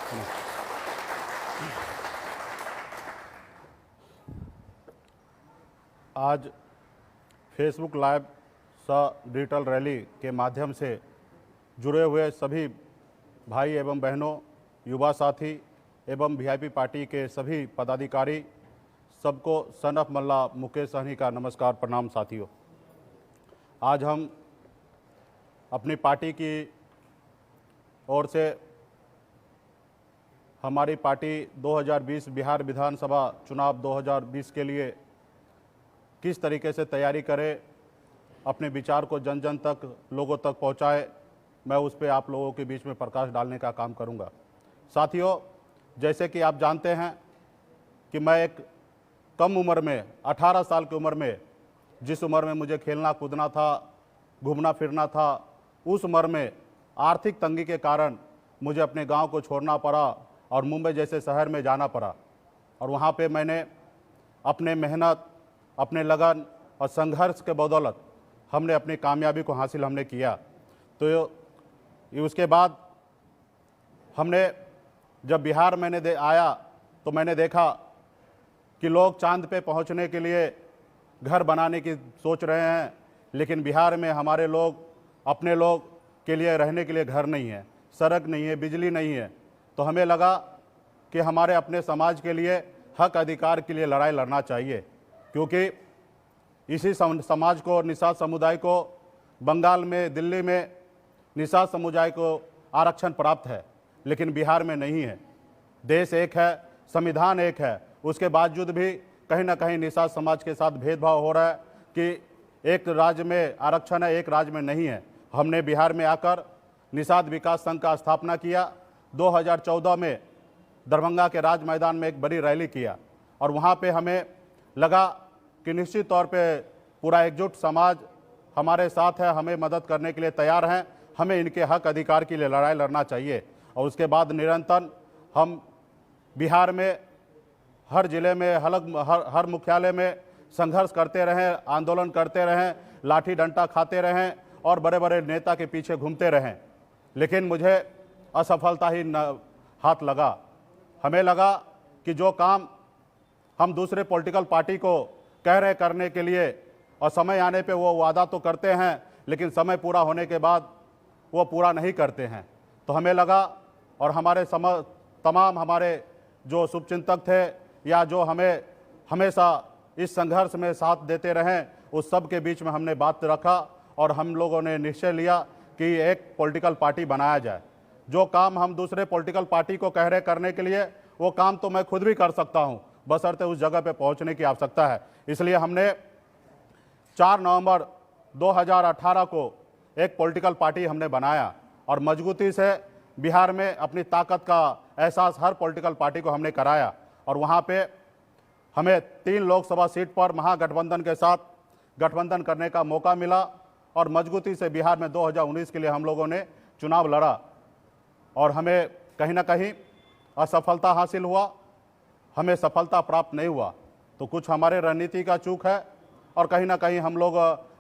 आज Facebook live digital rally के माध्यम से जुड़े हुए सभी भाई एवं बहनों, युवा साथी एवं वीआईपी पार्टी के सभी पदाधिकारी, सबको सन ऑफ मल्ला मुकेश सहनी का नमस्कार, प्रणाम। साथियों, आज हम अपनी पार्टी की ओर से हमारी पार्टी 2020 बिहार विधानसभा चुनाव 2020 के लिए किस तरीके से तैयारी करे, अपने विचार को जन जन तक, लोगों तक पहुंचाए, मैं उस पर आप लोगों के बीच में प्रकाश डालने का काम करूंगा। साथियों, जैसे कि आप जानते हैं कि मैं एक कम उम्र में 18 साल की उम्र में, जिस उम्र में मुझे खेलना कूदना था, घूमना फिरना था, उस उम्र में आर्थिक तंगी के कारण मुझे अपने गांव को छोड़ना पड़ा और मुंबई जैसे शहर में जाना पड़ा। और वहां पे मैंने अपने मेहनत, अपने लगन और संघर्ष के बदौलत हमने अपनी कामयाबी को हासिल हमने किया। तो उसके बाद हमने जब बिहार आया तो मैंने देखा कि लोग चांद पे पहुंचने के लिए घर बनाने की सोच रहे हैं, लेकिन बिहार में हमारे लोग, अपने लोग के लिए रहने के लिए घर नहीं है, सड़क नहीं है, बिजली नहीं है। तो हमें लगा कि हमारे अपने समाज के लिए, हक अधिकार के लिए लड़ाई लड़ना चाहिए, क्योंकि इसी समाज को, निषाद समुदाय को बंगाल में, दिल्ली में निषाद समुदाय को आरक्षण प्राप्त है, लेकिन बिहार में नहीं है। देश एक है, संविधान एक है, उसके बावजूद भी कहीं ना कहीं निषाद समाज के साथ भेदभाव हो रहा है कि एक राज्य में आरक्षण है, एक राज्य में नहीं है। हमने बिहार में आकर निषाद विकास संघ का स्थापना किया। 2014 में दरभंगा के राज मैदान में एक बड़ी रैली किया और वहाँ पे हमें लगा कि निश्चित तौर पे पूरा एकजुट समाज हमारे साथ है, हमें मदद करने के लिए तैयार हैं, हमें इनके हक अधिकार के लिए लड़ाई लड़ना चाहिए। और उसके बाद निरंतर हम बिहार में हर जिले में, हर मुख्यालय में संघर्ष करते रहें, आंदोलन करते रहें, लाठी डंडा खाते रहें और बड़े बड़े नेता के पीछे घूमते रहें, लेकिन मुझे असफलता ही हाथ लगा। हमें लगा कि जो काम हम दूसरे पॉलिटिकल पार्टी को कह रहे करने के लिए और समय आने पे वो वादा तो करते हैं, लेकिन समय पूरा होने के बाद वो पूरा नहीं करते हैं। तो हमें लगा, और हमारे तमाम हमारे जो शुभचिंतक थे या जो हमें हमेशा इस संघर्ष में साथ देते रहें, उस सब के बीच में हमने बात रखा और हम लोगों ने निश्चय लिया कि एक पॉलिटिकल पार्टी बनाया जाए। जो काम हम दूसरे पॉलिटिकल पार्टी को कह रहे करने के लिए, वो काम तो मैं खुद भी कर सकता हूँ, बशर्ते उस जगह पे पहुँचने की आवश्यकता है। इसलिए हमने 4 नवंबर 2018 को एक पॉलिटिकल पार्टी हमने बनाया और मजबूती से बिहार में अपनी ताकत का एहसास हर पॉलिटिकल पार्टी को हमने कराया। और वहाँ पे हमें 3 लोकसभा सीट पर महागठबंधन के साथ गठबंधन करने का मौका मिला और मजबूती से बिहार में 2019 के लिए हम लोगों ने चुनाव लड़ा और हमें कहीं ना कहीं असफलता हासिल हुआ, हमें सफलता प्राप्त नहीं हुआ। तो कुछ हमारे रणनीति का चूक है और कहीं ना कहीं हम लोग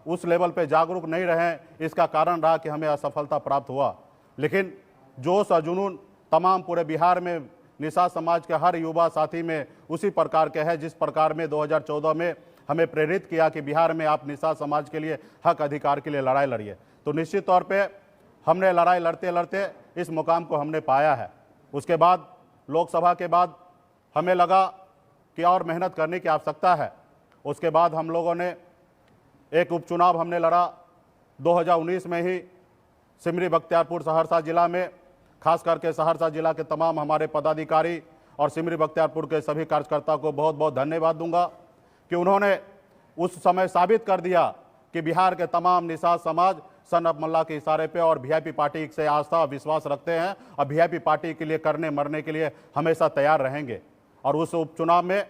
उस लेवल पे जागरूक नहीं रहे, इसका कारण रहा कि हमें असफलता प्राप्त हुआ। लेकिन जोश और जुनून तमाम पूरे बिहार में निषाद समाज के हर युवा साथी में उसी प्रकार के है जिस प्रकार में 2014 में हमें प्रेरित किया कि बिहार में आप निषाद समाज के लिए, हक अधिकार के लिए लड़ाई लड़िए। तो निश्चित तौर पे हमने लड़ाई लड़ते लड़ते इस मुकाम को हमने पाया है। उसके बाद लोकसभा के बाद हमें लगा कि और मेहनत करने की आवश्यकता है। उसके बाद हम लोगों ने एक उपचुनाव हमने लड़ा 2019 में ही सिमरी बख्तियारपुर सहरसा जिला में। खास करके सहरसा जिला के तमाम हमारे पदाधिकारी और सिमरी बख्तियारपुर के सभी कार्यकर्ता को बहुत बहुत धन्यवाद दूंगा कि उन्होंने उस समय साबित कर दिया कि बिहार के तमाम निषाद समाज सन ऑफ मल्ला के इशारे पे और वीआईपी पार्टी से आस्था विश्वास रखते हैं और वीआईपी पार्टी के लिए करने मरने के लिए हमेशा तैयार रहेंगे। और उस उपचुनाव में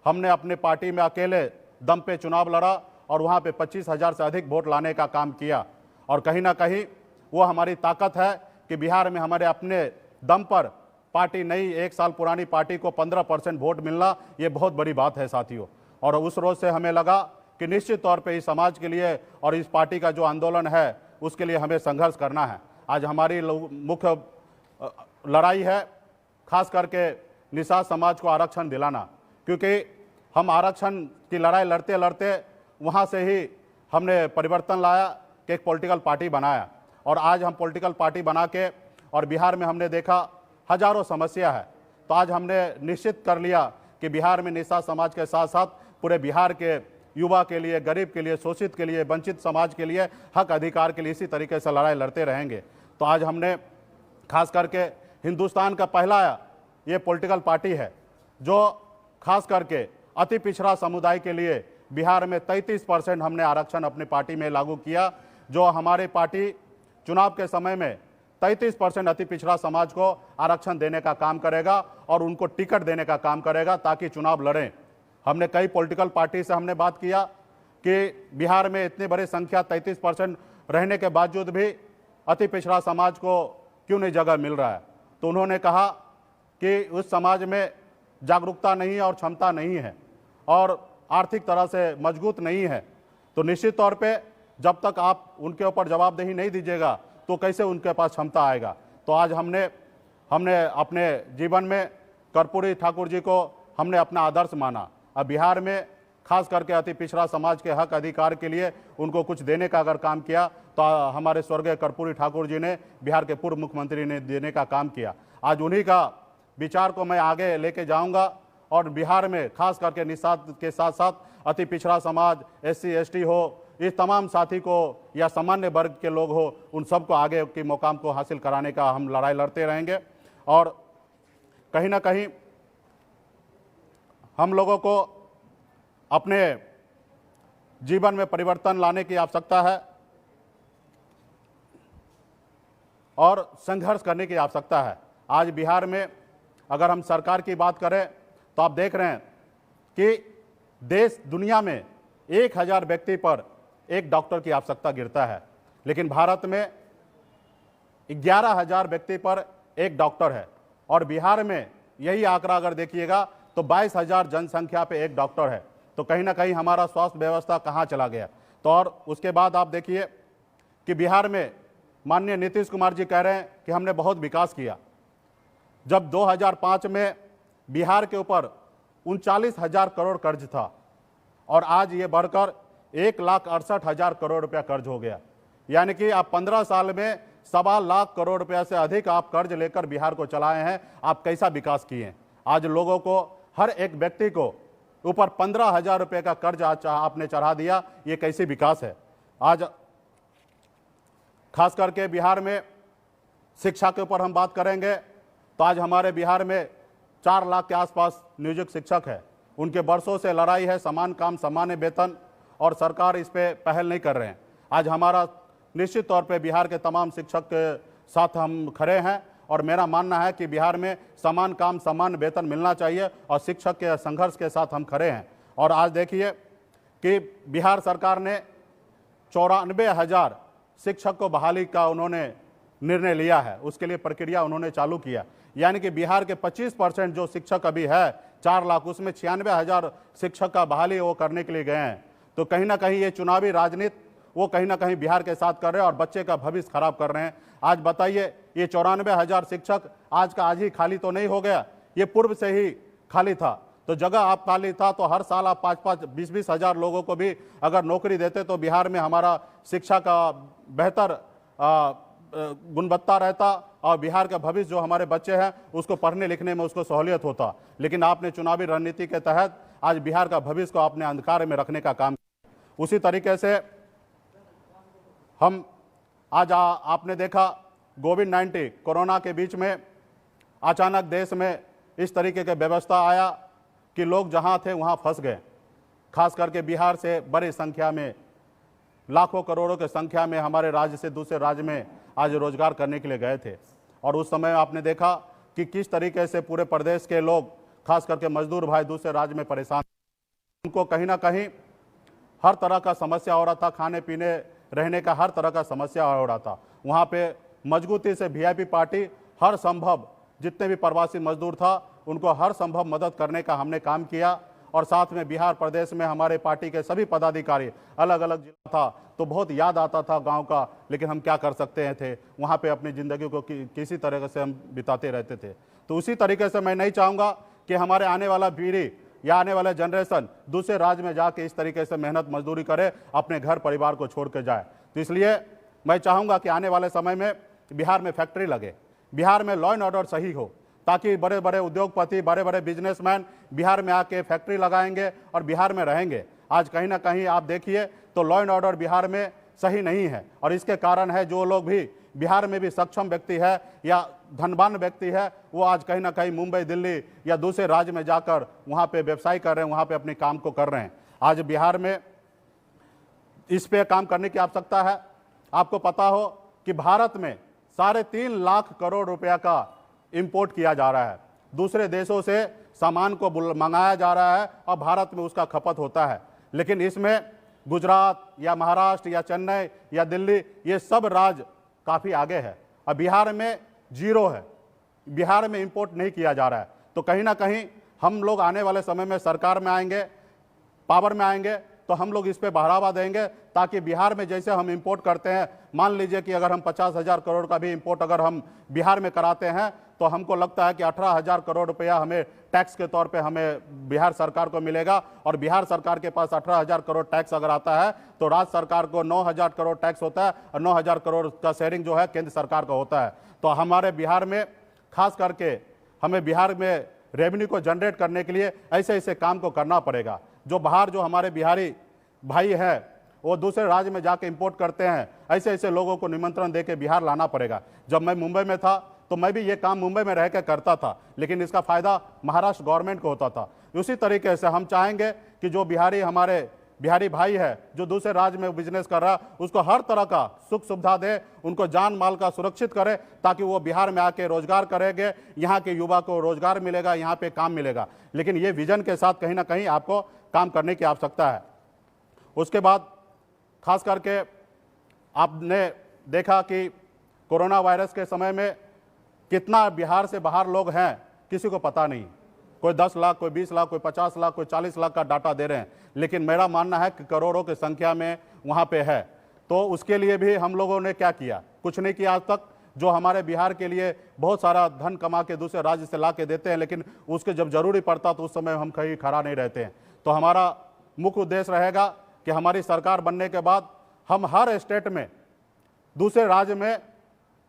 हमने अपने पार्टी में अकेले दम पे चुनाव लड़ा और वहाँ पे 25,000 से अधिक वोट लाने का काम किया। और कहीं ना कहीं वो हमारी ताकत है कि बिहार में हमारे अपने दम पर पार्टी नई 1 साल पुरानी पार्टी को 15% वोट मिलना, ये बहुत बड़ी बात है साथियों। और उस रोज से हमें लगा कि निश्चित तौर पे इस समाज के लिए और इस पार्टी का जो आंदोलन है उसके लिए हमें संघर्ष करना है। आज हमारी मुख्य लड़ाई है खास करके निषाद समाज को आरक्षण दिलाना, क्योंकि हम आरक्षण की लड़ाई लड़ते लड़ते वहाँ से ही हमने परिवर्तन लाया कि एक पॉलिटिकल पार्टी बनाया, और आज हम पॉलिटिकल पार्टी बना के और बिहार में हमने देखा हजारों समस्या है। तो आज हमने निश्चित कर लिया कि बिहार में निषाद समाज के साथ साथ पूरे बिहार के युवा के लिए, गरीब के लिए, शोषित के लिए, वंचित समाज के लिए, हक अधिकार के लिए इसी तरीके से लड़ाई लड़ते रहेंगे। तो आज हमने खास करके हिंदुस्तान का पहला ये पॉलिटिकल पार्टी है जो खास करके अति पिछड़ा समुदाय के लिए बिहार में 33% हमने आरक्षण अपनी पार्टी में लागू किया, जो हमारी पार्टी चुनाव के समय में 33% अति पिछड़ा समाज को आरक्षण देने का काम करेगा और उनको टिकट देने का काम करेगा ताकि चुनाव लड़ें। हमने कई पॉलिटिकल पार्टी से हमने बात किया कि बिहार में इतनी बड़ी संख्या 33% रहने के बावजूद भी अति पिछड़ा समाज को क्यों नहीं जगह मिल रहा है। तो उन्होंने कहा कि उस समाज में जागरूकता नहीं है और क्षमता नहीं है और आर्थिक तरह से मजबूत नहीं है। तो निश्चित तौर पे जब तक आप उनके ऊपर जवाबदेही नहीं दीजिएगा तो कैसे उनके पास क्षमता आएगा। तो आज हमने अपने जीवन में कर्पूरी ठाकुर जी को हमने अपना आदर्श माना। अब बिहार में खास करके अति पिछड़ा समाज के हक अधिकार के लिए उनको कुछ देने का अगर काम किया तो हमारे स्वर्गीय कर्पूरी ठाकुर जी ने, बिहार के पूर्व मुख्यमंत्री ने देने का काम किया। आज उन्हीं का विचार को मैं आगे लेके जाऊंगा और बिहार में खास करके निषाद के साथ साथ अति पिछड़ा समाज, SC ST हो, इस तमाम साथी को या सामान्य वर्ग के लोग हो, उन सबको आगे के मुकाम को हासिल कराने का हम लड़ाई लड़ते रहेंगे। और कहीं ना कहीं हम लोगों को अपने जीवन में परिवर्तन लाने की आवश्यकता है और संघर्ष करने की आवश्यकता है। आज बिहार में अगर हम सरकार की बात करें तो आप देख रहे हैं कि देश दुनिया में 1000 व्यक्ति पर एक डॉक्टर की आवश्यकता गिरता है, लेकिन भारत में 11,000 व्यक्ति पर एक डॉक्टर है और बिहार में यही आंकड़ा अगर देखिएगा तो 22,000 जनसंख्या पे एक डॉक्टर है। तो कहीं ना कहीं हमारा स्वास्थ्य व्यवस्था कहाँ चला गया। तो और उसके बाद आप देखिए कि बिहार में माननीय नीतीश कुमार जी कह रहे हैं कि हमने बहुत विकास किया। जब 2005 में बिहार के ऊपर 39,000 करोड़ कर्ज था और आज ये बढ़कर 1,68,000 करोड़ रुपया कर्ज हो गया। यानी कि आप 15 साल में 1.25 लाख करोड़ रुपया से अधिक आप कर्ज लेकर बिहार को चलाए हैं। आप कैसा विकास किए हैं। आज लोगों को, हर एक व्यक्ति को ऊपर 15,000 रुपये का कर्ज आज आपने चढ़ा दिया। ये कैसे विकास है। आज खास करके बिहार में शिक्षा के ऊपर हम बात करेंगे तो आज हमारे बिहार में 4 लाख के आसपास नियोजित शिक्षक है। उनके वर्षों से लड़ाई है, समान काम समान वेतन, और सरकार इस पे पहल नहीं कर रहे हैं। आज हमारा निश्चित तौर पे बिहार के तमाम शिक्षक के साथ हम खड़े हैं और मेरा मानना है कि बिहार में समान काम समान वेतन मिलना चाहिए और शिक्षक के संघर्ष के साथ हम खड़े हैं। और आज देखिए कि बिहार सरकार ने 94,000 शिक्षक को बहाली का उन्होंने निर्णय लिया है, उसके लिए प्रक्रिया उन्होंने चालू किया। यानी कि बिहार के 25% जो शिक्षक अभी है 4 लाख, उसमें 96,000 शिक्षक का बहाली वो करने के लिए गए हैं। तो कहीं ना कहीं ये चुनावी राजनीति वो कहीं ना कहीं बिहार के साथ कर रहे हैं और बच्चे का भविष्य खराब कर रहे हैं। आज बताइए, ये 94,000 शिक्षक आज का आज ही खाली तो नहीं हो गया, ये पूर्व से ही खाली था। तो जगह आप खाली था तो हर साल आप 5-5, 20-20 हज़ार लोगों को भी अगर नौकरी देते तो बिहार में हमारा शिक्षा का बेहतर गुणवत्ता रहता और बिहार का भविष्य जो हमारे बच्चे हैं उसको पढ़ने लिखने में उसको सहूलियत होता। लेकिन आपने चुनावी रणनीति के तहत आज बिहार का भविष्य को आपने अंधकार में रखने का काम किया। उसी तरीके से हम आज आपने देखा कोविड-19 कोरोना के बीच में अचानक देश में इस तरीके के व्यवस्था आया कि लोग जहां थे वहां फंस गए। खास करके बिहार से बड़ी संख्या में, लाखों करोड़ों की संख्या में हमारे राज्य से दूसरे राज्य में आज रोजगार करने के लिए गए थे। और उस समय आपने देखा कि किस तरीके से पूरे प्रदेश के लोग, खास करके मजदूर भाई दूसरे राज्य में परेशान, उनको कहीं ना कहीं हर तरह का समस्या हो रहा था, खाने पीने रहने का हर तरह का समस्या हो रहा था। वहाँ पे मजबूती से VIP पार्टी हर संभव जितने भी प्रवासी मजदूर था उनको हर संभव मदद करने का हमने काम किया। और साथ में बिहार प्रदेश में हमारे पार्टी के सभी पदाधिकारी, अलग अलग जिला था तो बहुत याद आता था गांव का, लेकिन हम क्या कर सकते हैं थे, वहां पे अपनी ज़िंदगी को किसी तरह से हम बिताते रहते थे। तो उसी तरीके से मैं नहीं चाहूँगा कि हमारे आने वाला पीढ़ी या आने वाले जनरेशन दूसरे राज्य में जाके इस तरीके से मेहनत मजदूरी करे, अपने घर परिवार को छोड़ के जाए। तो इसलिए मैं चाहूँगा कि आने वाले समय में बिहार में फैक्ट्री लगे, बिहार में लॉ एंड ऑर्डर सही हो, ताकि बड़े बड़े उद्योगपति, बड़े बड़े बिजनेसमैन बिहार में आके फैक्ट्री लगाएंगे और बिहार में रहेंगे। आज कहीं ना कहीं आप देखिए तो लॉ एंड ऑर्डर बिहार में सही नहीं है, और इसके कारण है जो लोग भी बिहार में भी सक्षम व्यक्ति है या धनवान व्यक्ति है, वो आज कहीं ना कहीं मुंबई, दिल्ली या दूसरे राज्य में जाकर वहाँ पे व्यवसाय कर रहे हैं, वहाँ पे अपने काम को कर रहे हैं। आज बिहार में इस पे काम करने की आवश्यकता है। आपको पता हो कि भारत में 3.5 लाख करोड़ रुपया का इंपोर्ट किया जा रहा है, दूसरे देशों से सामान को मंगाया जा रहा है और भारत में उसका खपत होता है। लेकिन इसमें गुजरात या महाराष्ट्र या चेन्नई या दिल्ली, ये सब राज्य काफ़ी आगे है, और बिहार में जीरो है, बिहार में इंपोर्ट नहीं किया जा रहा है। तो कहीं ना कहीं हम लोग आने वाले समय में सरकार में आएंगे, पावर में आएंगे, तो हम लोग इस पे बढ़ावा देंगे, ताकि बिहार में जैसे हम इंपोर्ट करते हैं, मान लीजिए कि अगर हम 50,000 करोड़ का भी इंपोर्ट अगर हम बिहार में कराते हैं, तो हमको लगता है कि 18,000 करोड़ रुपया हमें टैक्स के तौर पे हमें बिहार सरकार को मिलेगा। और बिहार सरकार के पास 18,000 करोड़ टैक्स अगर आता है तो राज्य सरकार को 9,000 करोड़ टैक्स होता है, और 9,000 करोड़ का शेयरिंग जो है केंद्र सरकार का होता है। तो हमारे बिहार में खास करके हमें बिहार में रेवेन्यू को जनरेट करने के लिए ऐसे ऐसे काम को करना पड़ेगा। जो बाहर जो हमारे बिहारी भाई हैं वो दूसरे राज्य में जाके इंपोर्ट करते हैं, ऐसे ऐसे लोगों को निमंत्रण देके बिहार लाना पड़ेगा। जब मैं मुंबई में था तो मैं भी ये काम मुंबई में रह के करता था, लेकिन इसका फायदा महाराष्ट्र गवर्नमेंट को होता था। उसी तरीके से हम चाहेंगे कि जो बिहारी हमारे बिहारी भाई है जो दूसरे राज्य में बिजनेस कर रहा है, उसको हर तरह का सुख सुविधा दे, उनको जान माल का सुरक्षित करे, ताकि वो बिहार में आके रोजगार करेंगे, यहाँ के युवा को रोजगार मिलेगा, यहाँ पे काम मिलेगा। लेकिन ये विजन के साथ कहीं ना कहीं आपको काम करने की आवश्यकता है। उसके बाद खास करके आपने देखा कि कोरोना वायरस के समय में कितना बिहार से बाहर लोग हैं किसी को पता नहीं। कोई 10 लाख, कोई 20 लाख, कोई 50 लाख, कोई 40 लाख का डाटा दे रहे हैं, लेकिन मेरा मानना है कि करोड़ों की संख्या में वहाँ पे है। तो उसके लिए भी हम लोगों ने क्या किया? कुछ नहीं किया आज तक। जो हमारे बिहार के लिए बहुत सारा धन कमा के दूसरे राज्य से ला के देते हैं, लेकिन उसके जब जरूरी पड़ता तो उस समय हम कहीं खड़ा नहीं रहते हैं। तो हमारा मुख्य उद्देश्य रहेगा कि हमारी सरकार बनने के बाद हम हर स्टेट में, दूसरे राज्य में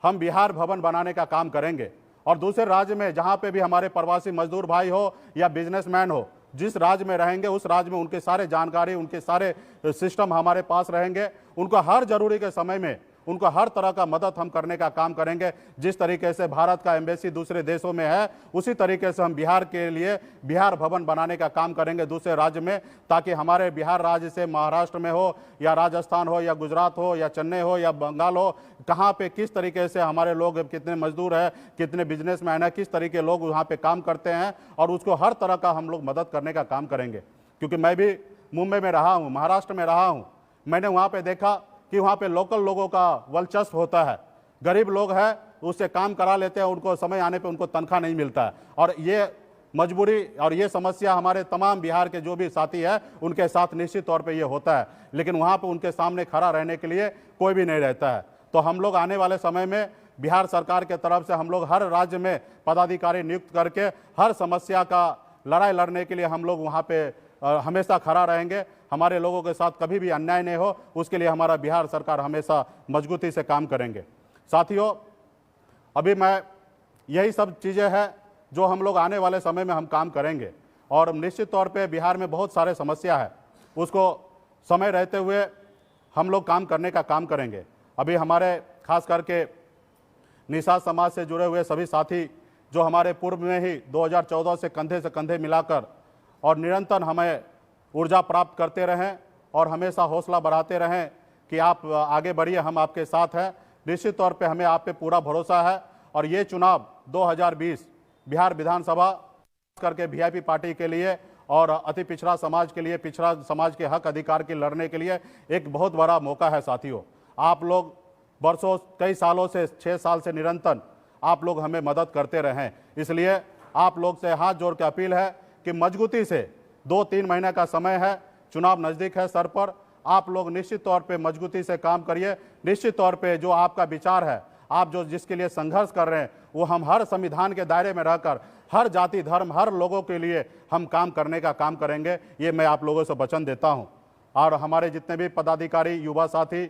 हम बिहार भवन बनाने का काम करेंगे, और दूसरे राज्य में जहाँ पे भी हमारे प्रवासी मजदूर भाई हो या बिजनेसमैन हो, जिस राज्य में रहेंगे उस राज्य में उनके सारे जानकारी, उनके सारे सिस्टम हमारे पास रहेंगे। उनको हर जरूरी के समय में उनको हर तरह का मदद हम करने का काम करेंगे। जिस तरीके से भारत का एम्बेसी दूसरे देशों में है, उसी तरीके से हम बिहार के लिए बिहार भवन बनाने का काम करेंगे दूसरे राज्य में, ताकि हमारे बिहार राज्य से महाराष्ट्र में हो या राजस्थान हो या गुजरात हो या चेन्नई हो या बंगाल हो, कहाँ पे किस तरीके से हमारे लोग, कितने मजदूर हैं, कितने बिजनेसमैन हैं, किस तरीके लोग वहाँ पे काम करते हैं, और उसको हर तरह का हम लोग मदद करने का काम करेंगे। क्योंकि मैं भी मुंबई में रहा हूँ, महाराष्ट्र में रहा हूँ, मैंने वहाँ पे देखा कि वहाँ पे लोकल लोगों का वर्चस्व होता है। गरीब लोग हैं, उससे काम करा लेते हैं, उनको समय आने पे उनको तनख्वाह नहीं मिलता है। और ये मजबूरी और ये समस्या हमारे तमाम बिहार के जो भी साथी हैं उनके साथ निश्चित तौर पे ये होता है, लेकिन वहाँ पे उनके सामने खड़ा रहने के लिए कोई भी नहीं रहता है। तो हम लोग आने वाले समय में बिहार सरकार के तरफ से हम लोग हर राज्य में पदाधिकारी नियुक्त करके हर समस्या का लड़ाई लड़ने के लिए हम लोग वहाँ पे हमेशा खड़ा रहेंगे। हमारे लोगों के साथ कभी भी अन्याय नहीं हो, उसके लिए हमारा बिहार सरकार हमेशा मजबूती से काम करेंगे। साथियों, अभी मैं यही सब चीज़ें हैं जो हम लोग आने वाले समय में हम काम करेंगे, और निश्चित तौर पे बिहार में बहुत सारे समस्या है, उसको समय रहते हुए हम लोग काम करने का काम करेंगे। अभी हमारे खास करके निषाद समाज से जुड़े हुए सभी साथी जो हमारे पूर्व में ही 2014 से कंधे मिलाकर और निरंतर हमें ऊर्जा प्राप्त करते रहें और हमेशा हौसला बढ़ाते रहें कि आप आगे बढ़िए, हम आपके साथ हैं। निश्चित तौर पे हमें आप पे पूरा भरोसा है, और ये चुनाव 2020 बिहार विधानसभा करके वीआईपी पार्टी के लिए और अति पिछड़ा समाज के लिए, पिछड़ा समाज के हक अधिकार के लड़ने के लिए एक बहुत बड़ा मौका है। साथियों, आप लोग वर्षों, कई सालों से, 6 साल से निरंतर आप लोग हमें मदद करते रहें, इसलिए आप लोग से हाथ जोड़ के अपील है कि मजबूती से 2-3 महीने का समय है, चुनाव नज़दीक है सर पर। आप लोग निश्चित तौर पे मजबूती से काम करिए। निश्चित तौर पे जो आपका विचार है, आप जो जिसके लिए संघर्ष कर रहे हैं, वो हम हर संविधान के दायरे में रहकर हर जाति धर्म हर लोगों के लिए हम काम करने का काम करेंगे, ये मैं आप लोगों से वचन देता हूं। और हमारे जितने भी पदाधिकारी, युवा साथी,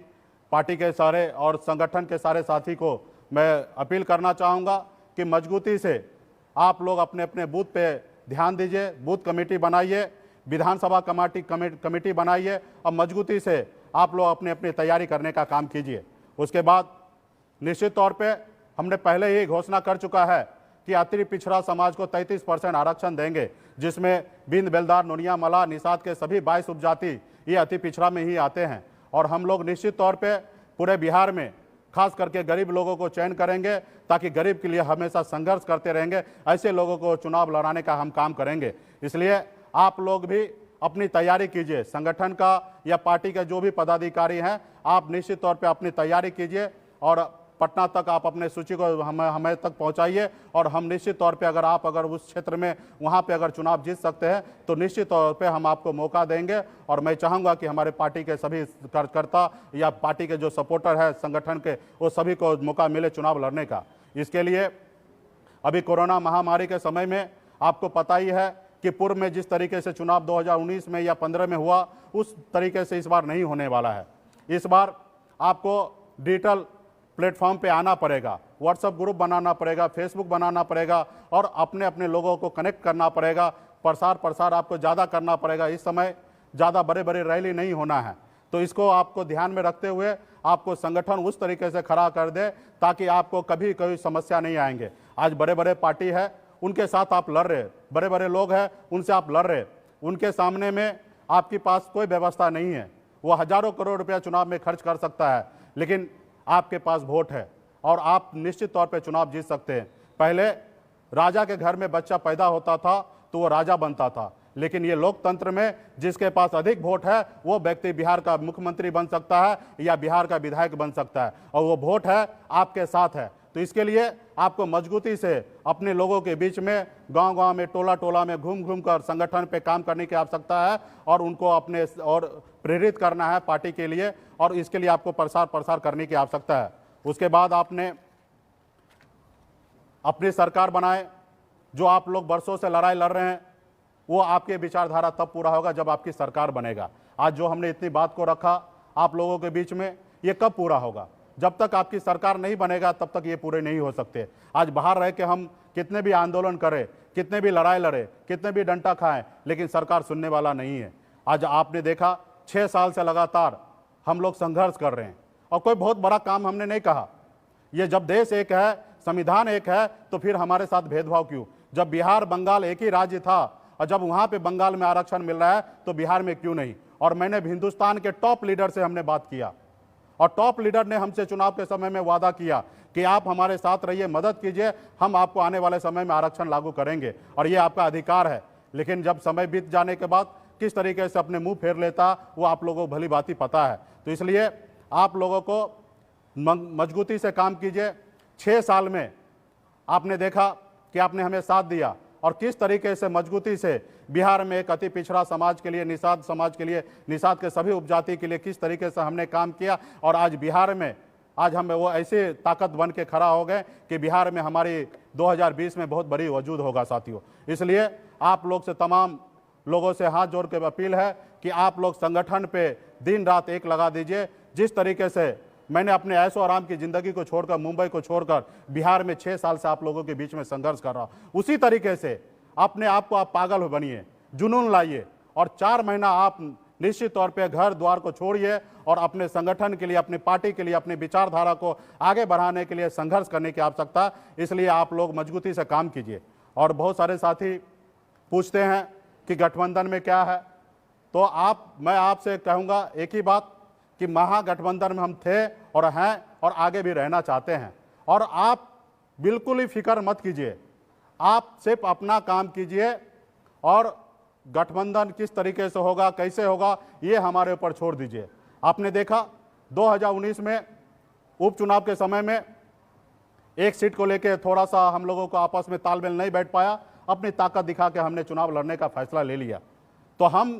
पार्टी के सारे और संगठन के सारे साथी को मैं अपील करना चाहूँगा कि मजबूती से आप लोग अपने अपने बूथ पे ध्यान दीजिए, बूथ कमेटी बनाइए, विधानसभा कमेटी बनाइए और मजबूती से आप लोग अपनी अपनी तैयारी करने का काम कीजिए। उसके बाद निश्चित तौर पे हमने पहले ही घोषणा कर चुका है कि अति पिछड़ा समाज को 33% आरक्षण देंगे, जिसमें बिंद, बेलदार, नुनिया, मला, निषाद के सभी 22 उपजाति ये अति पिछड़ा में ही आते हैं। और हम लोग निश्चित तौर पे पूरे बिहार में खास करके गरीब लोगों को चयन करेंगे, ताकि गरीब के लिए हमेशा संघर्ष करते रहेंगे। ऐसे लोगों को चुनाव लड़ाने का हम काम करेंगे। इसलिए आप लोग भी अपनी तैयारी कीजिए, संगठन का या पार्टी के जो भी पदाधिकारी हैं, आप निश्चित तौर पे अपनी तैयारी कीजिए और पटना तक आप अपने सूची को हमें तक पहुंचाइए। और हम निश्चित तौर पे अगर उस क्षेत्र में वहां पे अगर चुनाव जीत सकते हैं तो निश्चित तौर पे हम आपको मौका देंगे। और मैं चाहूँगा कि हमारे पार्टी के सभी कार्यकर्ता या पार्टी के जो सपोर्टर है संगठन के, वो सभी को मौका मिले चुनाव लड़ने का। इसके लिए अभी कोरोना महामारी के समय में आपको पता ही है कि पूर्व में जिस तरीके से चुनाव 2019 में या 15 में हुआ, उस तरीके से इस बार नहीं होने वाला है। इस बार आपको डिजिटल प्लेटफॉर्म पे आना पड़ेगा, व्हाट्सएप ग्रुप बनाना पड़ेगा, फेसबुक बनाना पड़ेगा और अपने अपने लोगों को कनेक्ट करना पड़ेगा। प्रसार आपको ज़्यादा करना पड़ेगा। इस समय ज़्यादा बड़े बड़े रैली नहीं होना है, तो इसको आपको ध्यान में रखते हुए आपको संगठन उस तरीके से खड़ा कर दे ताकि आपको कभी कोई समस्या नहीं आएंगे। आज बड़े बड़े पार्टी है, उनके साथ आप लड़ रहे, बड़े बड़े लोग हैं, उनसे आप लड़ रहे, उनके सामने में आपके पास कोई व्यवस्था नहीं है। वो हजारों करोड़ रुपया चुनाव में खर्च कर सकता है, लेकिन आपके पास वोट है और आप निश्चित तौर पे चुनाव जीत सकते हैं। पहले राजा के घर में बच्चा पैदा होता था तो वो राजा बनता था, लेकिन ये लोकतंत्र में जिसके पास अधिक वोट है वो व्यक्ति बिहार का मुख्यमंत्री बन सकता है या बिहार का विधायक बन सकता है, और वो वोट है आपके साथ है। तो इसके लिए आपको मजबूती से अपने लोगों के बीच में, गांव-गांव में, टोला-टोला में घूम कर संगठन पे काम करने की आवश्यकता है और उनको अपने और प्रेरित करना है पार्टी के लिए, और इसके लिए आपको प्रसार करने की आवश्यकता है। उसके बाद आपने अपनी सरकार बनाए। जो आप लोग बरसों से लड़ाई लड़ रहे हैं, वो आपके विचारधारा तब पूरा होगा जब आपकी सरकार बनेगा। आज जो हमने इतनी बात को रखा आप लोगों के बीच में, ये कब पूरा होगा? जब तक आपकी सरकार नहीं बनेगा तब तक ये पूरे नहीं हो सकते। आज बाहर रह के हम कितने भी आंदोलन करें, कितने भी लड़ाई लड़े, कितने भी डंडा खाएं, लेकिन सरकार सुनने वाला नहीं है। आज आपने देखा 6 साल से लगातार हम लोग संघर्ष कर रहे हैं और कोई बहुत बड़ा काम हमने नहीं कहा। ये जब देश एक है, संविधान एक है, तो फिर हमारे साथ भेदभाव क्यों? जब बिहार बंगाल एक ही राज्य था और जब वहां पे बंगाल में आरक्षण मिल रहा है तो बिहार में क्यों नहीं? और मैंने हिंदुस्तान के टॉप लीडर से हमने बात किया और टॉप लीडर ने हमसे चुनाव के समय में वादा किया कि आप हमारे साथ रहिए, मदद कीजिए, हम आपको आने वाले समय में आरक्षण लागू करेंगे और ये आपका अधिकार है। लेकिन जब समय बीत जाने के बाद किस तरीके से अपने मुंह फेर लेता वो आप लोगों को भली भांति पता है। तो इसलिए आप लोगों को मजबूती से काम कीजिए। 6 साल में आपने देखा कि आपने हमें साथ दिया और किस तरीके से मजबूती से बिहार में एक अति पिछड़ा समाज के लिए, निषाद समाज के लिए, निषाद के सभी उपजाति के लिए किस तरीके से हमने काम किया। और आज बिहार में आज हम वो ऐसे ताकत बन के खड़ा हो गए कि बिहार में हमारी 2020 में बहुत बड़ी वजूद होगा साथियों। इसलिए आप लोग से, तमाम लोगों से हाथ जोड़ के अपील है कि आप लोग संगठन पे दिन रात एक लगा दीजिए। जिस तरीके से मैंने अपने ऐशो आराम की ज़िंदगी को छोड़कर, मुंबई को छोड़कर बिहार में 6 साल से आप लोगों के बीच में संघर्ष कर रहा हूँ, उसी तरीके से अपने आप को आप पागल बनिए, जुनून लाइए और 4 महीना आप निश्चित तौर पे घर द्वार को छोड़िए और अपने संगठन के लिए, अपनी पार्टी के लिए, अपनी विचारधारा को आगे बढ़ाने के लिए संघर्ष करने की आवश्यकता है। इसलिए आप लोग मजबूती से काम कीजिए। और बहुत सारे साथी पूछते हैं कि गठबंधन में क्या है, तो मैं आपसे कहूँगा एक ही बात कि महागठबंधन में हम थे और हैं और आगे भी रहना चाहते हैं। और आप बिल्कुल ही फिक्र मत कीजिए, आप सिर्फ अपना काम कीजिए और गठबंधन किस तरीके से होगा, कैसे होगा, ये हमारे ऊपर छोड़ दीजिए। आपने देखा 2019 में उपचुनाव के समय में एक सीट को लेकर थोड़ा सा हम लोगों को आपस में तालमेल नहीं बैठ पाया, अपनी ताकत दिखा के हमने चुनाव लड़ने का फैसला ले लिया। तो हम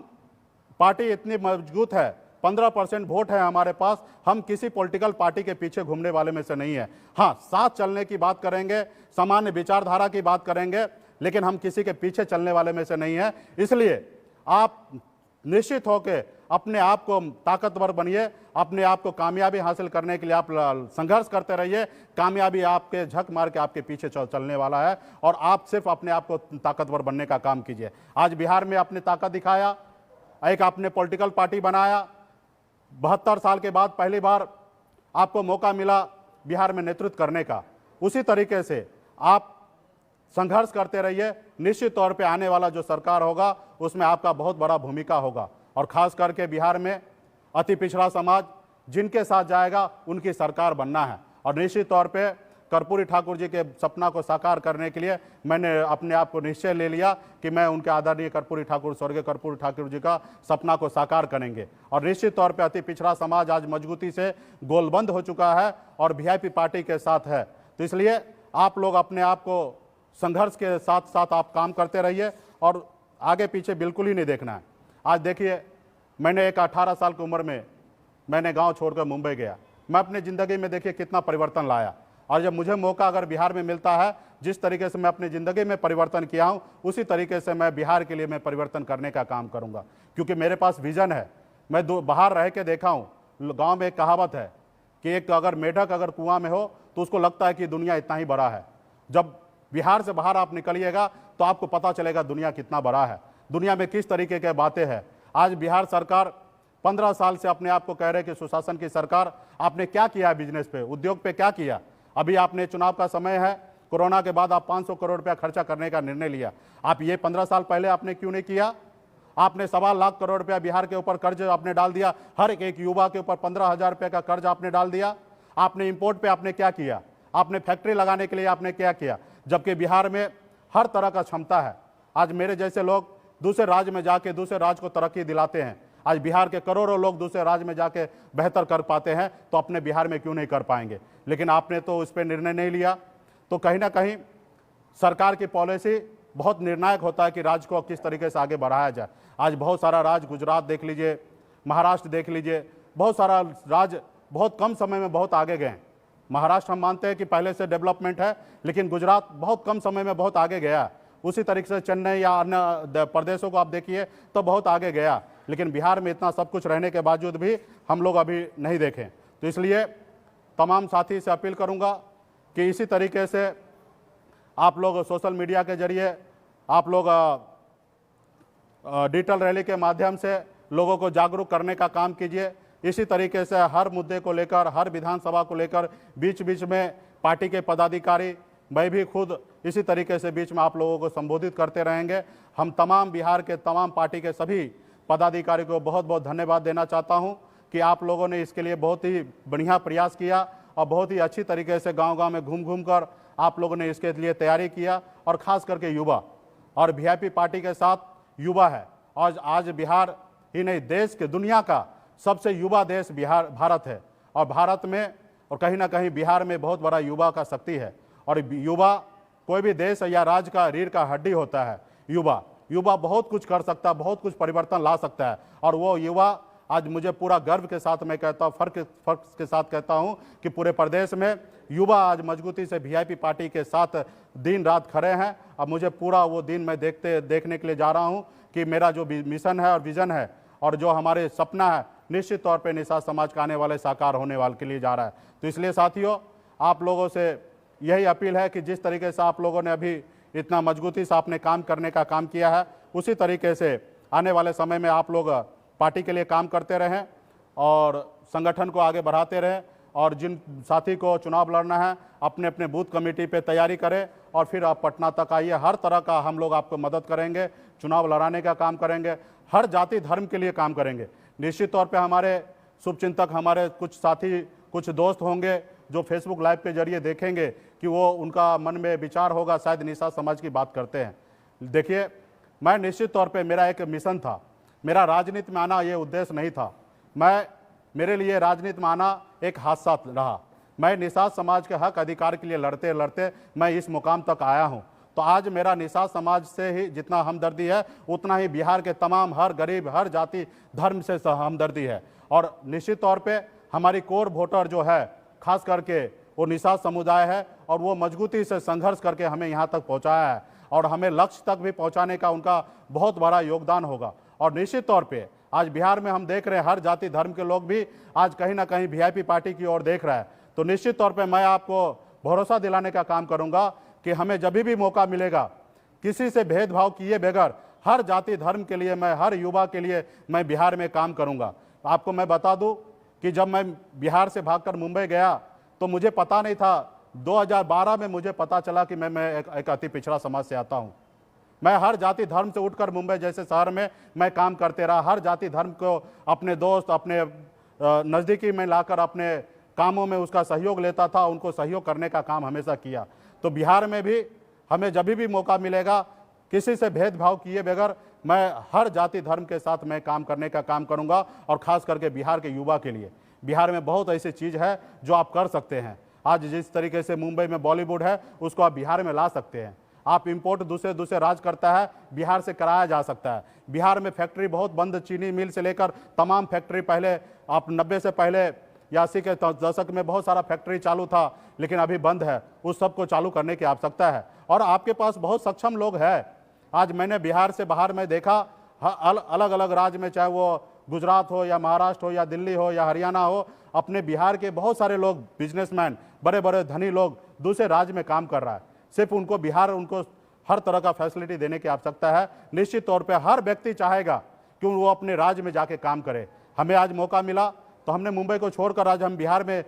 पार्टी इतनी मजबूत है, 15% वोट है हमारे पास, हम किसी पॉलिटिकल पार्टी के पीछे घूमने वाले में से नहीं है। हाँ, साथ चलने की बात करेंगे, सामान्य विचारधारा की बात करेंगे, लेकिन हम किसी के पीछे चलने वाले में से नहीं है। इसलिए आप निश्चित होकर अपने आप को ताकतवर बनिए, अपने आप को कामयाबी हासिल करने के लिए आप संघर्ष करते रहिए। कामयाबी आपके झक मार के आपके पीछे चलने वाला है और आप सिर्फ अपने आप को ताकतवर बनने का काम कीजिए। आज बिहार में अपनी ताकत दिखाया, एक आपने पॉलिटिकल पार्टी बनाया, 72 साल के बाद पहली बार आपको मौका मिला बिहार में नेतृत्व करने का। उसी तरीके से आप संघर्ष करते रहिए। निश्चित तौर पे आने वाला जो सरकार होगा उसमें आपका बहुत बड़ा भूमिका होगा और खास करके बिहार में अति पिछड़ा समाज जिनके साथ जाएगा उनकी सरकार बनना है। और निश्चित तौर पे कर्पूरी ठाकुर जी के सपना को साकार करने के लिए मैंने अपने आप को निश्चय ले लिया कि मैं उनके आदरणीय कर्पूरी ठाकुर, स्वर्गीय कर्पूरी ठाकुर जी का सपना को साकार करेंगे। और निश्चित तौर पे अति पिछड़ा समाज आज मजबूती से गोलबंद हो चुका है और वीआईपी पार्टी के साथ है। तो इसलिए आप लोग अपने आप को संघर्ष के साथ साथ आप काम करते रहिए और आगे पीछे बिल्कुल ही नहीं देखना है। आज देखिए, मैंने एक 18 साल की उम्र में मैंने गांव छोड़कर मुंबई गया। मैं अपनी ज़िंदगी में देखिए कितना परिवर्तन लाया और जब मुझे मौका अगर बिहार में मिलता है, जिस तरीके से मैं अपनी ज़िंदगी में परिवर्तन किया हूं, उसी तरीके से मैं बिहार के लिए मैं परिवर्तन करने का काम करूंगा, क्योंकि मेरे पास विज़न है। मैं बाहर रह के देखा हूँ, गाँव में एक कहावत है कि एक अगर मेढक अगर कुआं में हो तो उसको लगता है कि दुनिया इतना ही बड़ा है। जब बिहार से बाहर आप निकलिएगा तो आपको पता चलेगा दुनिया कितना बड़ा है, दुनिया में किस तरीके की बातें हैं। आज बिहार सरकार 15 साल से अपने आप को कह रहे कि सुशासन की सरकार, आपने क्या किया है बिजनेस पे, उद्योग पे क्या किया? अभी आपने चुनाव का समय है, कोरोना के बाद आप 500 करोड़ रुपया खर्चा करने का निर्णय लिया। आप ये 15 साल पहले आपने क्यों नहीं किया? आपने 1.25 लाख करोड़ रुपया बिहार के ऊपर कर्ज आपने डाल दिया, हर एक युवा के ऊपर 15,000 रुपये का कर्ज आपने डाल दिया। आपने इंपोर्ट पे आपने क्या किया? आपने फैक्ट्री लगाने के लिए आपने क्या किया? जबकि बिहार में हर तरह का क्षमता है। आज मेरे जैसे लोग दूसरे राज्य में जाके दूसरे राज्य को तरक्की दिलाते हैं। आज बिहार के करोड़ों लोग दूसरे राज्य में जाके बेहतर कर पाते हैं, तो अपने बिहार में क्यों नहीं कर पाएंगे? लेकिन आपने तो उस पर निर्णय नहीं लिया। तो कहीं ना कहीं सरकार की पॉलिसी बहुत निर्णायक होता है कि राज्य को किस तरीके से आगे बढ़ाया जाए। आज बहुत सारा राज्य, गुजरात देख लीजिए, महाराष्ट्र देख लीजिए, बहुत सारा राज्य बहुत कम समय में बहुत आगे गए। महाराष्ट्र हम मानते हैं कि पहले से डेवलपमेंट है, लेकिन गुजरात बहुत कम समय में बहुत आगे गया। उसी तरीके से चेन्नई या अन्य प्रदेशों को आप देखिए तो बहुत आगे गया। लेकिन बिहार में इतना सब कुछ रहने के बावजूद भी हम लोग अभी नहीं देखें। तो इसलिए तमाम साथी से अपील करूंगा कि इसी तरीके से आप लोग सोशल मीडिया के जरिए, आप लोग डिजिटल रैली के माध्यम से लोगों को जागरूक करने का काम कीजिए। इसी तरीके से हर मुद्दे को लेकर, हर विधानसभा को लेकर बीच बीच में पार्टी के पदाधिकारी, मैं भी खुद इसी तरीके से बीच में आप लोगों को संबोधित करते रहेंगे। हम तमाम बिहार के तमाम पार्टी के सभी पदाधिकारी को बहुत बहुत धन्यवाद देना चाहता हूं कि आप लोगों ने इसके लिए बहुत ही बढ़िया प्रयास किया और बहुत ही अच्छी तरीके से गांव-गांव में घूम घूम कर आप लोगों ने इसके लिए तैयारी किया। और ख़ास करके युवा और वीआईपी पार्टी के साथ युवा है। और आज बिहार ही नहीं, देश के, दुनिया का सबसे युवा देश बिहार भारत है। और भारत में और कहीं ना कहीं बिहार में बहुत बड़ा युवा का शक्ति है। और युवा कोई भी देश या राज्य का रीढ़ का हड्डी होता है। युवा बहुत कुछ कर सकता है, बहुत कुछ परिवर्तन ला सकता है। और वो युवा आज मुझे पूरा गर्व के साथ मैं कहता हूँ, फर्क के साथ कहता हूँ कि पूरे प्रदेश में युवा आज मजबूती से वीआईपी पार्टी के साथ दिन रात खड़े हैं। अब मुझे पूरा वो दिन मैं देखने के लिए जा रहा हूँ कि मेरा जो मिशन है और विज़न है और जो हमारे सपना है, निश्चित तौर पे निषाद समाज का आने वाले साकार होने वाले के लिए जा रहा है। तो इसलिए साथियों, आप लोगों से यही अपील है कि जिस तरीके से आप लोगों ने अभी इतना मजबूती से आपने काम करने का काम किया है, उसी तरीके से आने वाले समय में आप लोग पार्टी के लिए काम करते रहें और संगठन को आगे बढ़ाते रहें। और जिन साथी को चुनाव लड़ना है, अपने अपने बूथ कमेटी पे तैयारी करें और फिर आप पटना तक आइए। हर तरह का हम लोग आपको मदद करेंगे, चुनाव लड़ाने का काम करेंगे, हर जाति धर्म के लिए काम करेंगे। निश्चित तौर पे हमारे शुभचिंतक, हमारे कुछ साथी, कुछ दोस्त होंगे जो फेसबुक लाइव के जरिए देखेंगे कि वो उनका मन में विचार होगा शायद निषाद समाज की बात करते हैं। देखिए, मैं निश्चित तौर पे मेरा एक मिशन था, मेरा राजनीति में आना ये उद्देश्य नहीं था। मेरे लिए राजनीति में आना एक हादसा रहा। मैं निषाद समाज के हक अधिकार के लिए लड़ते लड़ते मैं इस मुकाम तक आया हूँ। तो आज मेरा निषाद समाज से ही जितना हमदर्दी है उतना ही बिहार के तमाम हर गरीब, हर जाति धर्म से हमदर्दी है। और निश्चित तौर पे हमारी कोर वोटर जो है खास करके वो निषाद समुदाय है और वो मजबूती से संघर्ष करके हमें यहाँ तक पहुँचाया है और हमें लक्ष्य तक भी पहुँचाने का उनका बहुत बड़ा योगदान होगा। और निश्चित तौर पे आज बिहार में हम देख रहे हैं हर जाति धर्म के लोग भी आज कहीं ना कहीं वीआईपी पार्टी की ओर देख रहा है। तो निश्चित तौर पे मैं आपको भरोसा दिलाने का काम करूंगा कि हमें जब भी मौका मिलेगा किसी से भेदभाव किए बगैर हर जाति धर्म के लिए, मैं हर युवा के लिए मैं बिहार में काम करूंगा। आपको मैं बता दूं कि जब मैं बिहार से भागकर मुंबई गया तो मुझे पता नहीं था, 2012 में मुझे पता चला कि मैं एक अति पिछड़ा समाज से आता हूं। मैं हर जाति धर्म से उठकर मुंबई जैसे शहर में मैं काम करते रहा, हर जाति धर्म को अपने दोस्त, अपने नज़दीकी में लाकर अपने कामों में उसका सहयोग लेता था, उनको सहयोग करने का काम हमेशा किया। तो बिहार में भी हमें जब भी मौका मिलेगा किसी से भेदभाव किए बगैर मैं हर जाति धर्म के साथ मैं काम करने का काम करूंगा। और ख़ास करके बिहार के युवा के लिए बिहार में बहुत ऐसी चीज़ है जो आप कर सकते हैं। आज जिस तरीके से मुंबई में बॉलीवुड है उसको आप बिहार में ला सकते हैं। आप इंपोर्ट दूसरे राज्य करता है, बिहार से कराया जा सकता है। बिहार में फैक्ट्री बहुत बंद, चीनी मिल से लेकर तमाम फैक्ट्री पहले आप 90 से पहले या 80 के दशक में बहुत सारा फैक्ट्री चालू था लेकिन अभी बंद है। उस सब को चालू करने की आवश्यकता है और आपके पास बहुत सक्षम लोग हैं। आज मैंने बिहार से बाहर में देखा अलग अलग राज्य में, चाहे वो गुजरात हो या महाराष्ट्र हो या दिल्ली हो या हरियाणा हो, अपने बिहार के बहुत सारे लोग बिजनेसमैन, बड़े बड़े धनी लोग दूसरे राज्य में काम कर रहा है। सिर्फ उनको बिहार उनको हर तरह का फैसिलिटी देने की आवश्यकता है। निश्चित तौर पे हर व्यक्ति चाहेगा कि वो अपने राज्य में जाके काम करे। हमें आज मौका मिला तो हमने मुंबई को छोड़कर आज हम बिहार में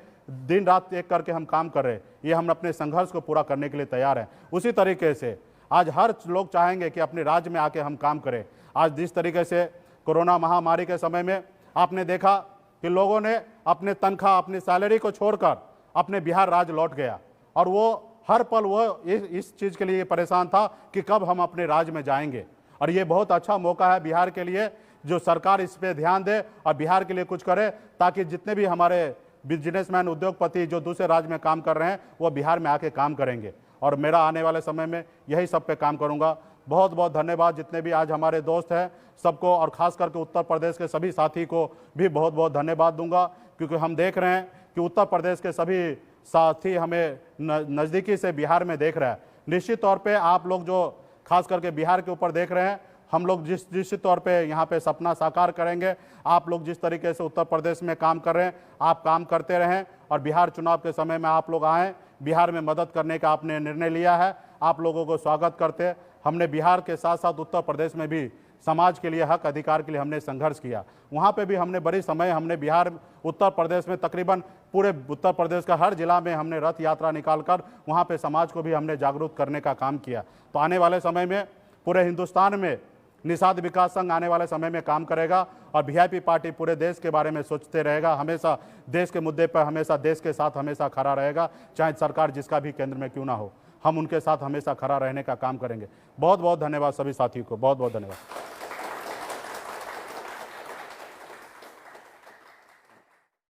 दिन रात एक करके हम काम कर रहे हैं। ये हम अपने संघर्ष को पूरा करने के लिए तैयार हैं। उसी तरीके से आज हर लोग चाहेंगे कि अपने राज्य में आके हम काम करें। आज जिस तरीके से कोरोना महामारी के समय में आपने देखा कि लोगों ने अपने तनख्वाह, अपनी सैलरी को छोड़कर अपने बिहार राज्य लौट गया और वो हर पल वो इस चीज़ के लिए परेशान था कि कब हम अपने राज्य में जाएंगे। और ये बहुत अच्छा मौका है बिहार के लिए, जो सरकार इस पे ध्यान दे और बिहार के लिए कुछ करे ताकि जितने भी हमारे बिजनेसमैन, उद्योगपति जो दूसरे राज्य में काम कर रहे हैं वो बिहार में आके काम करेंगे। और मेरा आने वाले समय में यही सब पे काम करूंगा। बहुत बहुत धन्यवाद जितने भी आज हमारे दोस्त हैं सबको, और ख़ास करके उत्तर प्रदेश के सभी साथी को भी बहुत बहुत धन्यवाद दूंगा, क्योंकि हम देख रहे हैं कि उत्तर प्रदेश के सभी साथी हमें नज़दीकी से बिहार में देख रहे हैं। निश्चित तौर पे आप लोग जो खास करके बिहार के ऊपर देख रहे हैं, हम लोग निश्चित तौर पे यहाँ पे सपना साकार करेंगे। आप लोग जिस तरीके से उत्तर प्रदेश में काम कर रहे हैं आप काम करते रहें और बिहार चुनाव के समय में आप लोग आएँ। बिहार में मदद करने का आपने निर्णय लिया है, आप लोगों को स्वागत करते। हमने बिहार के साथ साथ उत्तर प्रदेश में भी समाज के लिए, हक अधिकार के लिए हमने संघर्ष किया। वहाँ पे भी हमने बड़ी समय हमने बिहार उत्तर प्रदेश में तकरीबन पूरे उत्तर प्रदेश का हर जिला में हमने रथ यात्रा निकालकर वहाँ पे समाज को भी हमने जागरूक करने का काम किया। तो आने वाले समय में पूरे हिंदुस्तान में निषाद विकास संघ आने वाले समय में काम करेगा और वीआईपी पार्टी पूरे देश के बारे में सोचते रहेगा, हमेशा देश के मुद्दे पर हमेशा देश के साथ हमेशा खड़ा रहेगा, चाहे सरकार जिसका भी केंद्र में क्यों ना हो। हम उनके साथ हमेशा खड़ा रहने का काम करेंगे। बहुत बहुत धन्यवाद सभी साथियों को, बहुत बहुत धन्यवाद।